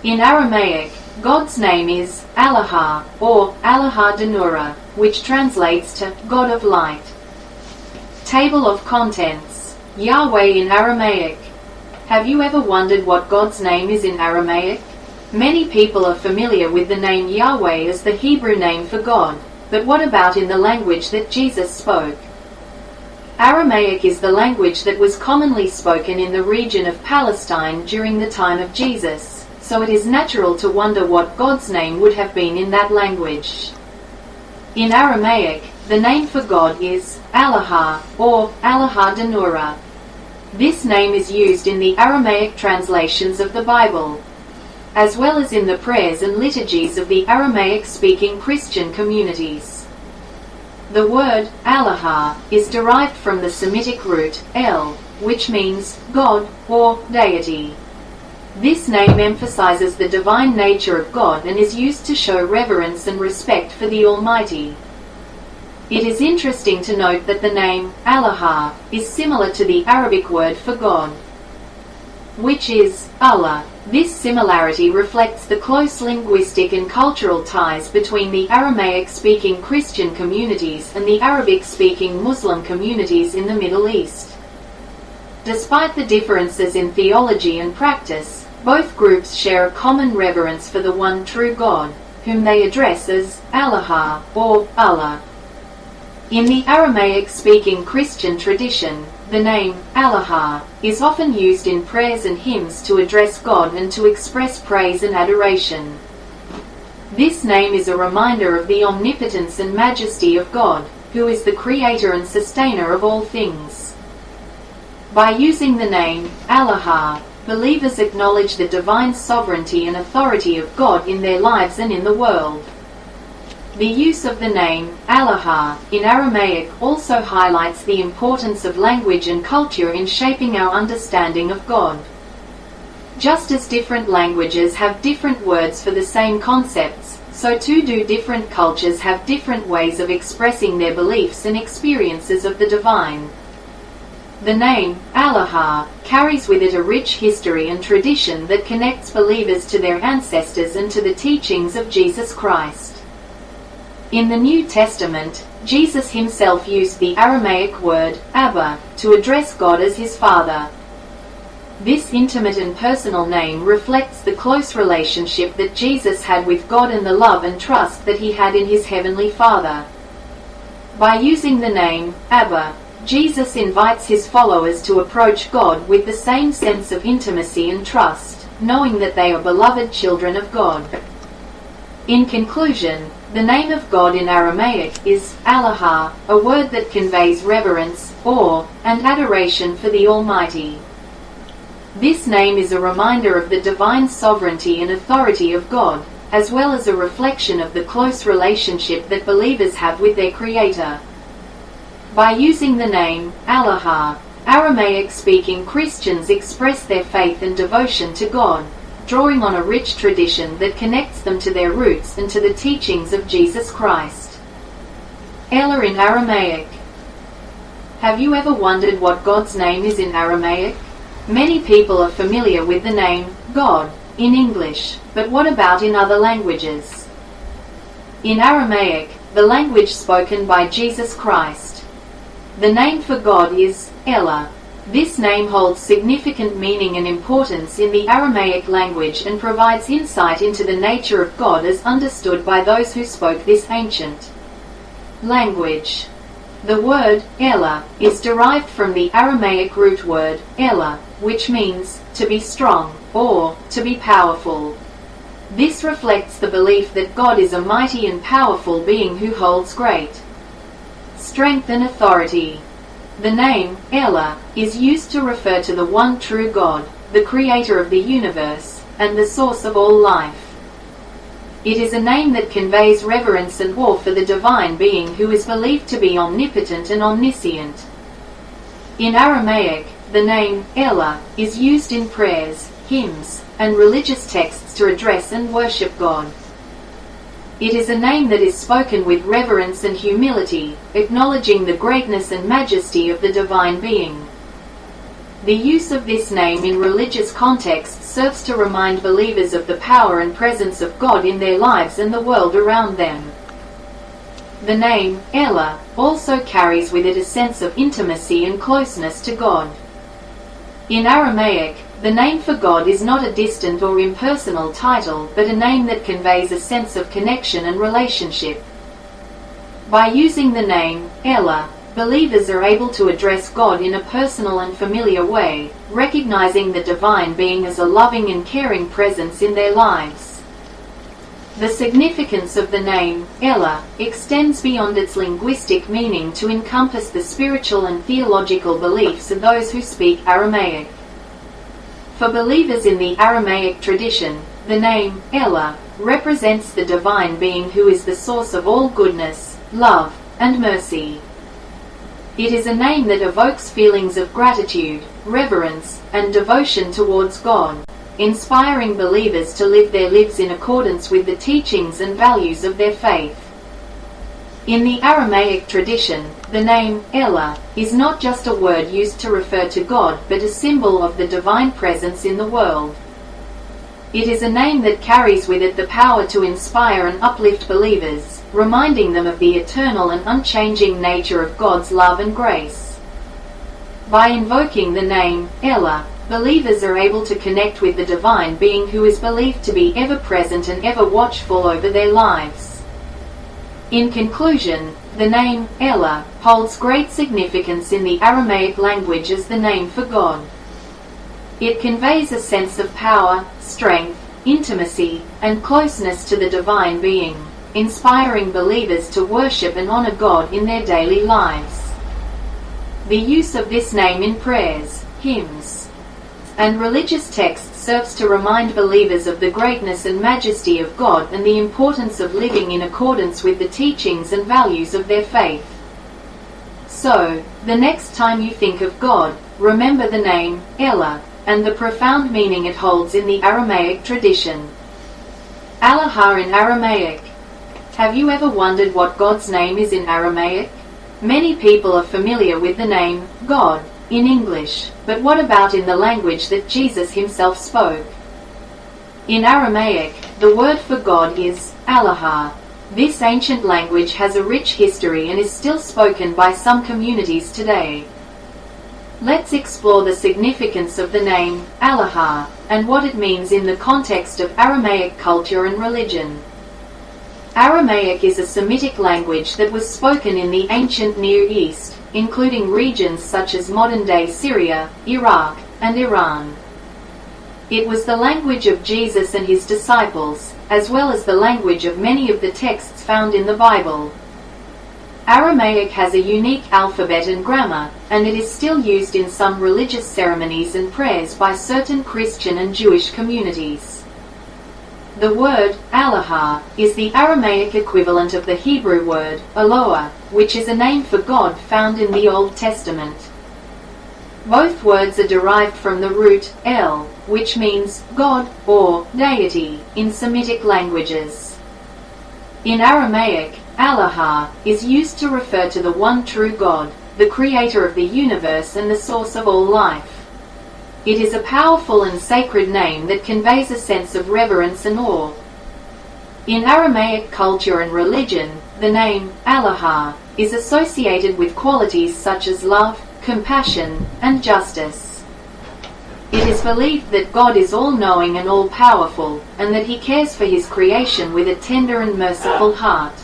In Aramaic, God's name is Allah, or Allah Denura, which translates to God of Light. Table of contents. Yahweh in Aramaic. Have you ever wondered what God's name is in Aramaic? Many people are familiar with the name Yahweh as the Hebrew name for God, but what about in the language that Jesus spoke? Aramaic is the language that was commonly spoken in the region of Palestine during the time of Jesus, so it is natural to wonder what God's name would have been in that language. In Aramaic, the name for God is Allah, or Allah Denura. This name is used in the Aramaic translations of the Bible, as well as in the prayers and liturgies of the Aramaic-speaking Christian communities. The word Allah is derived from the Semitic root El, which means God or deity. This name emphasizes the divine nature of God and is used to show reverence and respect for the Almighty. It is interesting to note that the name Allah is similar to the Arabic word for God, which is Allah. This similarity reflects the close linguistic and cultural ties between the Aramaic-speaking Christian communities and the Arabic-speaking Muslim communities in the Middle East. Despite the differences in theology and practice, both groups share a common reverence for the one true God, whom they address as Allah, or Allah. In the Aramaic-speaking Christian tradition, the name Allah is often used in prayers and hymns to address God and to express praise and adoration. This name is a reminder of the omnipotence and majesty of God, who is the creator and sustainer of all things. By using the name Allah, believers acknowledge the divine sovereignty and authority of God in their lives and in the world. The use of the name Allah in Aramaic also highlights the importance of language and culture in shaping our understanding of God. Just as different languages have different words for the same concepts, so too do different cultures have different ways of expressing their beliefs and experiences of the divine. The name Allah carries with it a rich history and tradition that connects believers to their ancestors and to the teachings of Jesus Christ. In the New Testament, Jesus himself used the Aramaic word Abba to address God as his Father. This intimate and personal name reflects the close relationship that Jesus had with God and the love and trust that he had in his heavenly Father. By using the name Abba, Jesus invites his followers to approach God with the same sense of intimacy and trust, knowing that they are beloved children of God. In conclusion, the name of God in Aramaic is Allah, a word that conveys reverence, awe, and adoration for the Almighty. This name is a reminder of the divine sovereignty and authority of God, as well as a reflection of the close relationship that believers have with their Creator. By using the name Allah, Aramaic-speaking Christians express their faith and devotion to God, drawing on a rich tradition that connects them to their roots and to the teachings of Jesus Christ. Elah in Aramaic. Have you ever wondered what God's name is in Aramaic? Many people are familiar with the name God in English, but what about in other languages? In Aramaic, the language spoken by Jesus Christ, the name for God is Elah. This name holds significant meaning and importance in the Aramaic language and provides insight into the nature of God as understood by those who spoke this ancient language. The word Elah is derived from the Aramaic root word Elah, which means to be strong or to be powerful. This reflects the belief that God is a mighty and powerful being who holds great strength and authority. The name Elah is used to refer to the one true God, the creator of the universe, and the source of all life. It is a name that conveys reverence and awe for the divine being who is believed to be omnipotent and omniscient. In Aramaic, the name Elah is used in prayers, hymns, and religious texts to address and worship God. It is a name that is spoken with reverence and humility, acknowledging the greatness and majesty of the divine being. The use of this name in religious contexts serves to remind believers of the power and presence of God in their lives and the world around them. The name, Elah, also carries with it a sense of intimacy and closeness to God. In Aramaic, the name for God is not a distant or impersonal title, but a name that conveys a sense of connection and relationship. By using the name, Elah, believers are able to address God in a personal and familiar way, recognizing the divine being as a loving and caring presence in their lives. The significance of the name, Elah, extends beyond its linguistic meaning to encompass the spiritual and theological beliefs of those who speak Aramaic. For believers in the Aramaic tradition, the name, Elah, represents the divine being who is the source of all goodness, love, and mercy. It is a name that evokes feelings of gratitude, reverence, and devotion towards God, inspiring believers to live their lives in accordance with the teachings and values of their faith. In the Aramaic tradition, the name, Elah, is not just a word used to refer to God but a symbol of the divine presence in the world. It is a name that carries with it the power to inspire and uplift believers, reminding them of the eternal and unchanging nature of God's love and grace. By invoking the name, Elah, believers are able to connect with the divine being who is believed to be ever-present and ever-watchful over their lives. In conclusion, the name, Elah, holds great significance in the Aramaic language as the name for God. It conveys a sense of power, strength, intimacy, and closeness to the divine being, inspiring believers to worship and honor God in their daily lives. The use of this name in prayers, hymns, and religious texts serves to remind believers of the greatness and majesty of God and the importance of living in accordance with the teachings and values of their faith. So, the next time you think of God, remember the name, Elah, and the profound meaning it holds in the Aramaic tradition. Elah in Aramaic. Have you ever wondered what God's name is in Aramaic? Many people are familiar with the name, God, in English, but what about in the language that Jesus himself spoke? In Aramaic, the word for God is, Elah. This ancient language has a rich history and is still spoken by some communities today. Let's explore the significance of the name, Elah, and what it means in the context of Aramaic culture and religion. Aramaic is a Semitic language that was spoken in the ancient Near East, including regions such as modern-day Syria, Iraq, and Iran. It was the language of Jesus and his disciples, as well as the language of many of the texts found in the Bible. Aramaic has a unique alphabet and grammar, and it is still used in some religious ceremonies and prayers by certain Christian and Jewish communities. The word, Elah, is the Aramaic equivalent of the Hebrew word, Eloah, which is a name for God found in the Old Testament. Both words are derived from the root, El, which means God, or deity, in Semitic languages. In Aramaic, Elah is used to refer to the one true God, the creator of the universe and the source of all life. It is a powerful and sacred name that conveys a sense of reverence and awe. In Aramaic culture and religion, the name, Elah, is associated with qualities such as love, compassion, and justice. It is believed that God is all-knowing and all-powerful, and that he cares for his creation with a tender and merciful heart.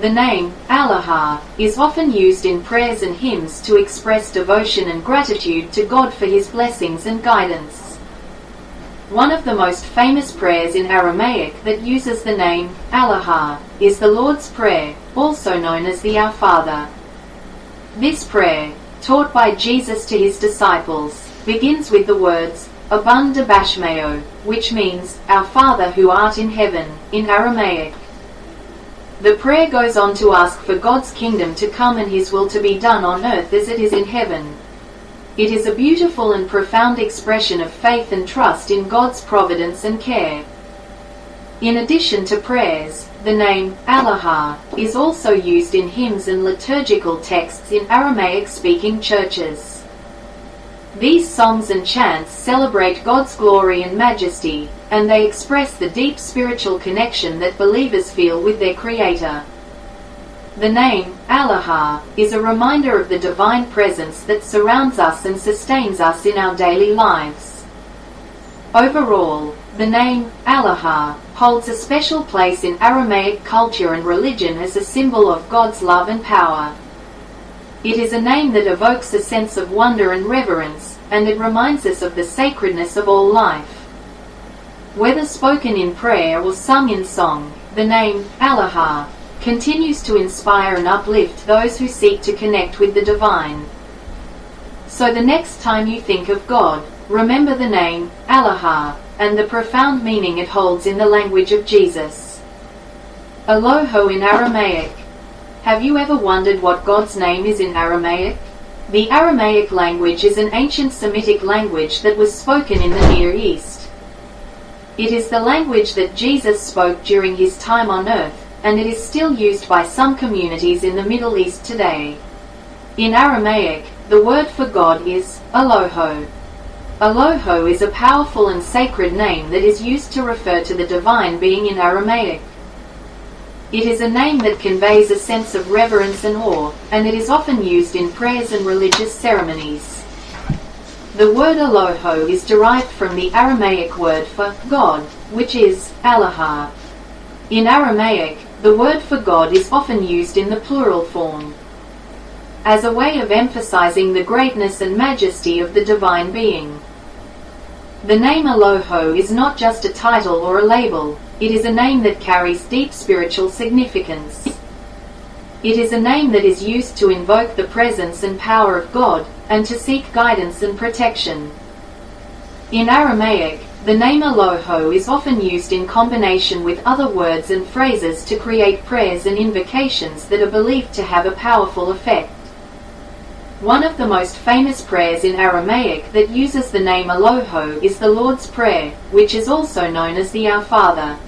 The name, Elah, is often used in prayers and hymns to express devotion and gratitude to God for his blessings and guidance. One of the most famous prayers in Aramaic that uses the name, Elah, is the Lord's Prayer, also known as the Our Father. This prayer, taught by Jesus to his disciples, begins with the words, Abun Debashmeo, which means, Our Father who art in heaven, in Aramaic. The prayer goes on to ask for God's kingdom to come and his will to be done on earth as it is in heaven. It is a beautiful and profound expression of faith and trust in God's providence and care. In addition to prayers, the name, Elah, is also used in hymns and liturgical texts in Aramaic-speaking churches. These songs and chants celebrate God's glory and majesty, and they express the deep spiritual connection that believers feel with their Creator. The name, Allah, is a reminder of the divine presence that surrounds us and sustains us in our daily lives. Overall, the name, Allah, holds a special place in Aramaic culture and religion as a symbol of God's love and power. It is a name that evokes a sense of wonder and reverence, and it reminds us of the sacredness of all life. Whether spoken in prayer or sung in song, the name, Allah, continues to inspire and uplift those who seek to connect with the divine. So the next time you think of God, remember the name, Allah, and the profound meaning it holds in the language of Jesus. Eloho in Aramaic. Have you ever wondered what God's name is in Aramaic? The Aramaic language is an ancient Semitic language that was spoken in the Near East. It is the language that Jesus spoke during his time on earth, and it is still used by some communities in the Middle East today. In Aramaic, the word for God is Eloho. Eloho is a powerful and sacred name that is used to refer to the divine being in Aramaic. It is a name that conveys a sense of reverence and awe, and it is often used in prayers and religious ceremonies. The word Eloho is derived from the Aramaic word for God, which is Allah. In Aramaic, the word for God is often used in the plural form, as a way of emphasizing the greatness and majesty of the divine being. The name Eloho is not just a title or a label, it is a name that carries deep spiritual significance. It is a name that is used to invoke the presence and power of God, and to seek guidance and protection. In Aramaic, the name Eloho is often used in combination with other words and phrases to create prayers and invocations that are believed to have a powerful effect. One of the most famous prayers in Aramaic that uses the name Eloho is the Lord's Prayer, which is also known as the Our Father.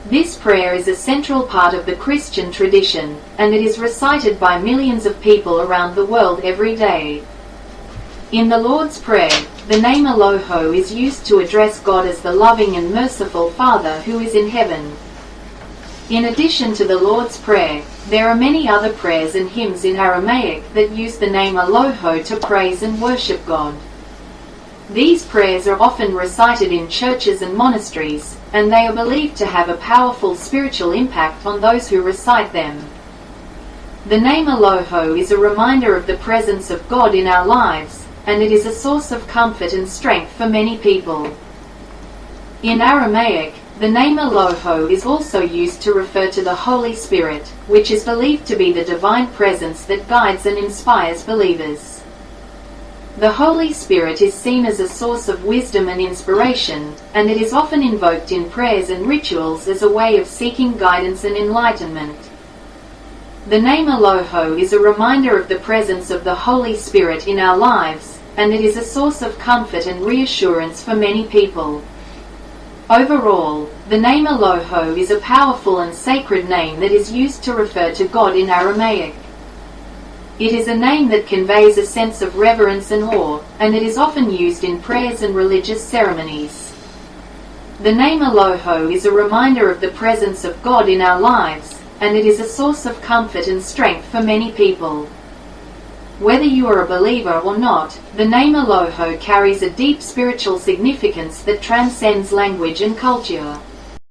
This prayer is a central part of the Christian tradition, and it is recited by millions of people around the world every day. In the Lord's Prayer, the name Eloho is used to address God as the loving and merciful Father who is in heaven. In addition to the Lord's Prayer, there are many other prayers and hymns in Aramaic that use the name Eloho to praise and worship God. These prayers are often recited in churches and monasteries, and they are believed to have a powerful spiritual impact on those who recite them. The name Eloho is a reminder of the presence of God in our lives, and it is a source of comfort and strength for many people. In Aramaic, the name Eloho is also used to refer to the Holy Spirit, which is believed to be the divine presence that guides and inspires believers. The Holy Spirit is seen as a source of wisdom and inspiration, and it is often invoked in prayers and rituals as a way of seeking guidance and enlightenment. The name Eloho is a reminder of the presence of the Holy Spirit in our lives, and it is a source of comfort and reassurance for many people. Overall, the name Eloho is a powerful and sacred name that is used to refer to God in Aramaic. It is a name that conveys a sense of reverence and awe, and it is often used in prayers and religious ceremonies. The name Eloho is a reminder of the presence of God in our lives, and it is a source of comfort and strength for many people. Whether you are a believer or not, the name Eloho carries a deep spiritual significance that transcends language and culture.